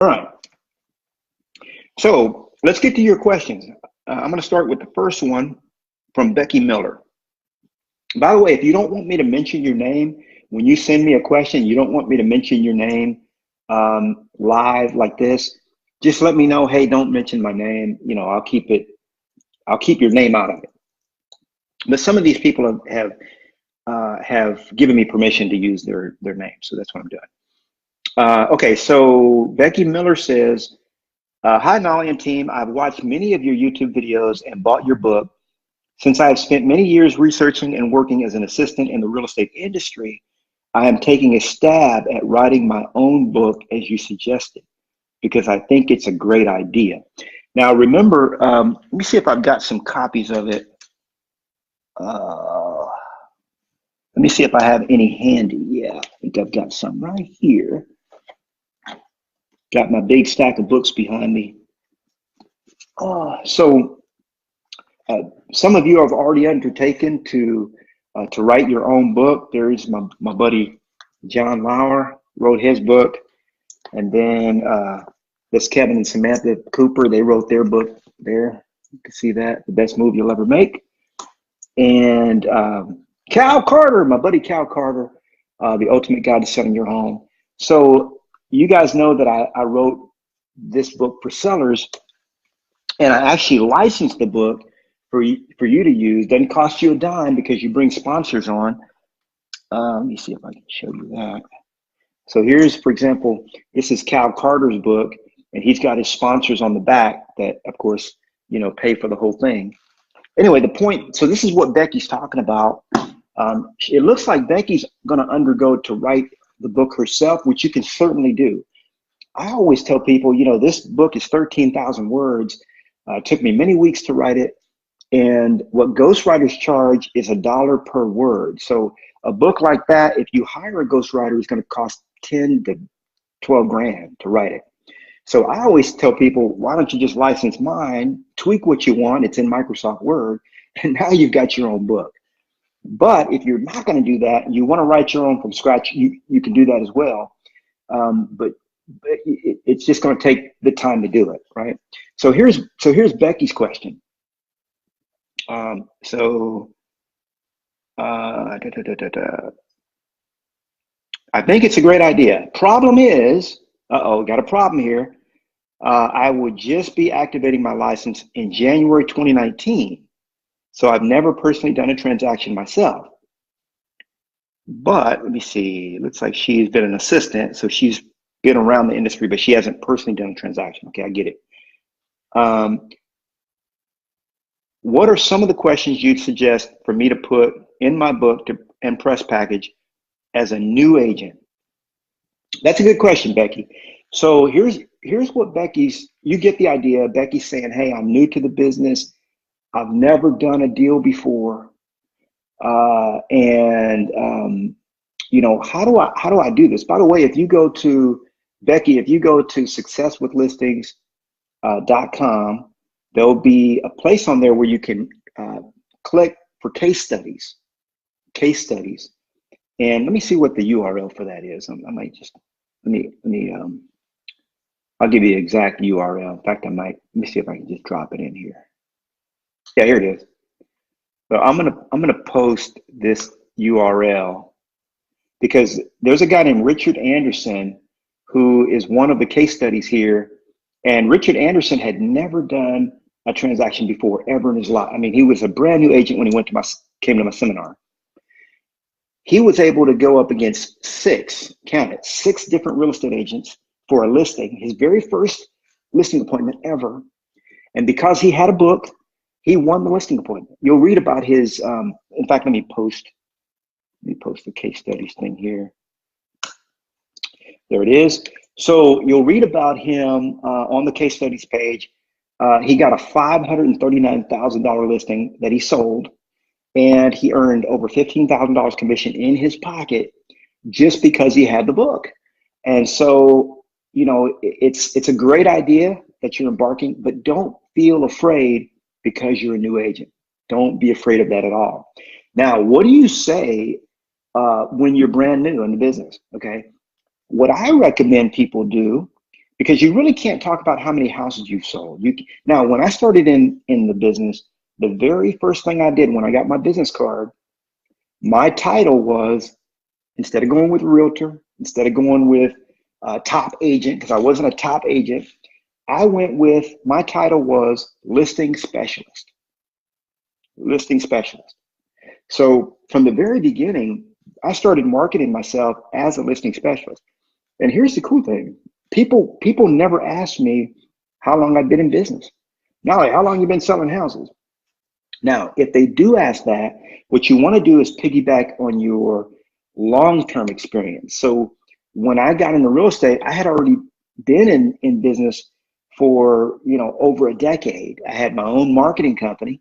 All right. So let's get to your questions. I'm going to start with the first one from Becky Miller. By the way, if you don't want me to mention your name, when you send me a question, you don't want me to mention your name live like this, just let me know, hey, don't mention my name. I'll keep your name out of it. But some of these people have given me permission to use their name. So that's what I'm doing. Okay, so Becky Miller says, hi, Nolly and team. I've watched many of your YouTube videos and bought your book. Since I have spent many years researching and working as an assistant in the real estate industry, I am taking a stab at writing my own book as you suggested, because I think it's a great idea. Now, remember, let me see if I've got some copies of it. Let me see if I have any handy. Yeah, I think I've got some right here. Got my big stack of books behind me. So some of you have already undertaken to write your own book. There is my buddy John Lauer wrote his book, and then that's Kevin and Samantha Cooper. They wrote their book there. You can see that, The Best Move You'll Ever Make. And Cal Carter, my buddy Cal Carter, The Ultimate Guide to Selling Your Home. So you guys know that I wrote this book for sellers, and I actually licensed the book for you to use. Doesn't cost you a dime because you bring sponsors on. Let me see if I can show you that. So here's, for example, this is Cal Carter's book, and he's got his sponsors on the back that, of course, pay for the whole thing. Anyway, the point, so this is what Becky's talking about. It looks like Becky's going to undergo to write the book herself, which you can certainly do. I always tell people, this book is 13,000 words. It took me many weeks to write it. And what ghostwriters charge is $1 per word. So a book like that, if you hire a ghostwriter, is going to cost 10 to 12 grand to write it. So I always tell people, why don't you just license mine, tweak what you want, it's in Microsoft Word, and now you've got your own book. But if you're not going to do that, and you want to write your own from scratch, you can do that as well. But it's just going to take the time to do it, right? So here's Becky's question. I think it's a great idea. Problem is, got a problem here. I would just be activating my license in January 2019. So I've never personally done a transaction myself. But let me see, it looks like she's been an assistant. So she's been around the industry, but she hasn't personally done a transaction. Okay, I get it. What are some of the questions you'd suggest for me to put in my book and press package as a new agent? That's a good question, Becky. So here's what you get the idea. Becky's saying, hey, I'm new to the business. I've never done a deal before. How do I do this? By the way, if you go to successwithlistings.com, there'll be a place on there where you can click for case studies. And let me see what the URL for that is. I might just, I'll give you the exact URL. In fact, let me see if I can just drop it in here. Yeah, here it is. So I'm gonna post this URL because there's a guy named Richard Anderson who is one of the case studies here. And Richard Anderson had never done a transaction before ever in his life. I mean, he was a brand new agent when he came to my seminar. He was able to go up against six different real estate agents for a listing, his very first listing appointment ever. And because he had a book, he won the listing appointment. You'll read about his, in fact, let me post the case studies thing here. There it is. So you'll read about him on the case studies page. He got a $539,000 listing that he sold, and he earned over $15,000 commission in his pocket just because he had the book. And so, it's a great idea that you're embarking, but don't feel afraid because you're a new agent. Don't be afraid of that at all. Now, what do you say when you're brand new in the business? Okay. What I recommend people do because you really can't talk about how many houses you've sold. Now, when I started in the business, the very first thing I did when I got my business card, my title was, instead of going with realtor, instead of going with top agent, because I wasn't a top agent, I went with, my title was listing specialist. Listing specialist. So from the very beginning, I started marketing myself as a listing specialist. And here's the cool thing. People never asked me how long I've been in business. Now, like, how long you been selling houses? Now, if they do ask that, what you want to do is piggyback on your long-term experience. So when I got into real estate, I had already been in business for, over a decade. I had my own marketing company.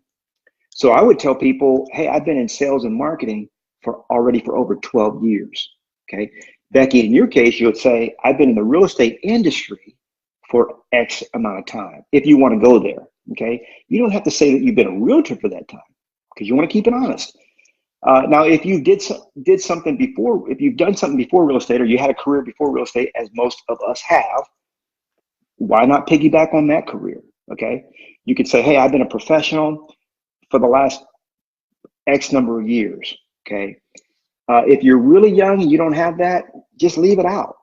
So I would tell people, hey, I've been in sales and marketing for over 12 years. Okay. Becky, in your case, you would say, I've been in the real estate industry for X amount of time, if you want to go there. Okay. You don't have to say that you've been a realtor for that time, because you want to keep it honest. Now, if you did something before, if you've done something before real estate, or you had a career before real estate, as most of us have, why not piggyback on that career? Okay. You could say, hey, I've been a professional for the last X number of years. Okay. If you're really young and you don't have that, just leave it out.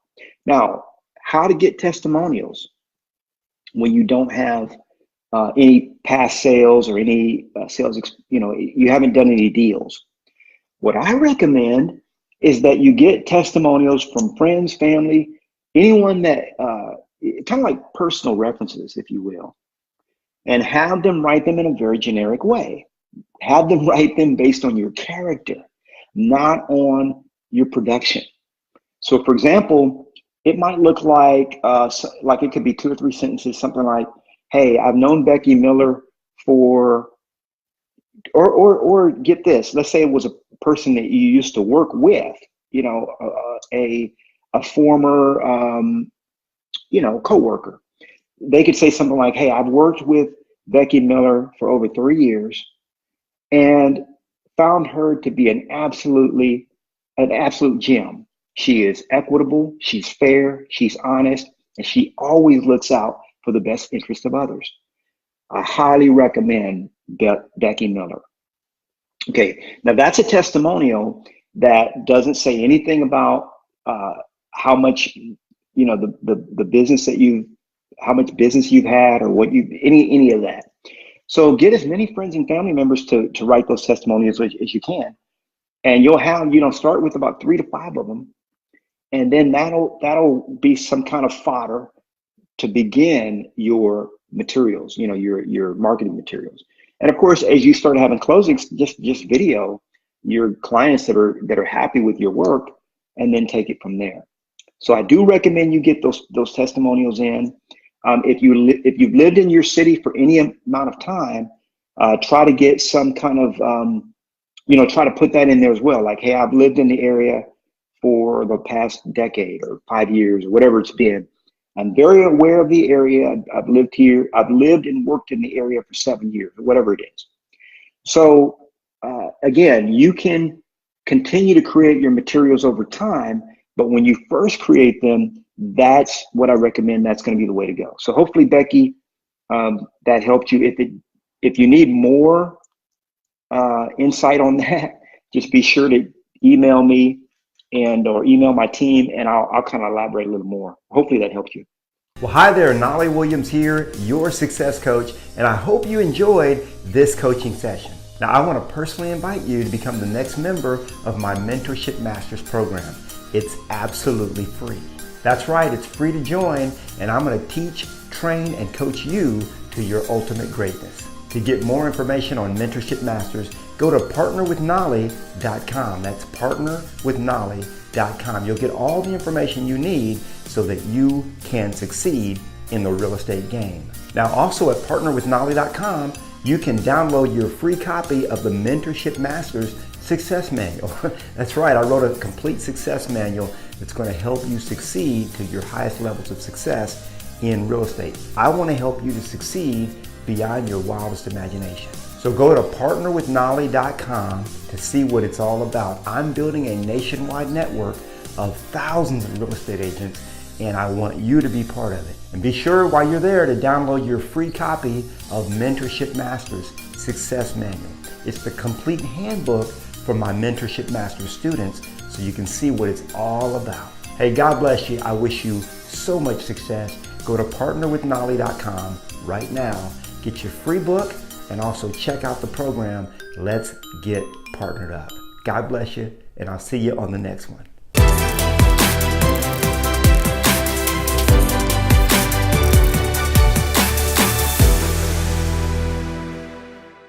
Now, how to get testimonials when you don't have any past sales or any sales, you haven't done any deals. What I recommend is that you get testimonials from friends, family, anyone that, kind of like personal references, if you will, and have them write them in a very generic way. Have them write them based on your character, not on your production. So for example, it might look like it could be 2 or 3 sentences, something like, hey, I've known Becky Miller for, or get this, let's say it was a person that you used to work with, a former, coworker. They could say something like, hey, I've worked with Becky Miller for over 3 years and found her to be an absolute gem. She is equitable, she's fair, she's honest, and she always looks out for the best interest of others. I highly recommend Becky Miller. Okay, now that's a testimonial that doesn't say anything about how much, the business that how much business you've had, or what any of that. So get as many friends and family members to write those testimonials as you can. And you'll have, start with about 3 to 5 of them. And then that'll be some kind of fodder to begin your materials, your marketing materials. And of course, as you start having closings, just video your clients that are happy with your work, and then take it from there. So I do recommend you get those testimonials in. If you've lived in your city for any amount of time, try to get some kind of, try to put that in there as well. Like, hey, I've lived in the area for the past decade or 5 years, or whatever it's been. I'm very aware of the area. I've lived here. I've lived and worked in the area for 7 years, or whatever it is. So again, you can continue to create your materials over time, but when you first create them, that's what I recommend. That's going to be the way to go. So hopefully, Becky, that helped you. If you need more insight on that, just be sure to email me or email my team, and I'll kind of elaborate a little more. Hopefully that helped you. Well, hi there, Knolly Williams here, your success coach, and I hope you enjoyed this coaching session. Now, I want to personally invite you to become the next member of my Mentorship Masters program. It's absolutely free. That's right, it's free to join, and I'm going to teach, train, and coach you to your ultimate greatness. To get more information on Mentorship Masters, go to partnerwithnolly.com. That's partnerwithnolly.com. You'll get all the information you need so that you can succeed in the real estate game. Now, also at partnerwithnolly.com, you can download your free copy of the Mentorship Masters Success Manual. That's right, I wrote a complete success manual that's going to help you succeed to your highest levels of success in real estate. I want to help you to succeed beyond your wildest imagination. So go to partnerwithnolly.com to see what it's all about. I'm building a nationwide network of thousands of real estate agents, and I want you to be part of it. And be sure while you're there to download your free copy of Mentorship Masters Success Manual. It's the complete handbook for my Mentorship Masters students so you can see what it's all about. Hey, God bless you. I wish you so much success. Go to partnerwithnolly.com right now. Get your free book and also check out the program, Let's Get Partnered Up. God bless you, and I'll see you on the next one.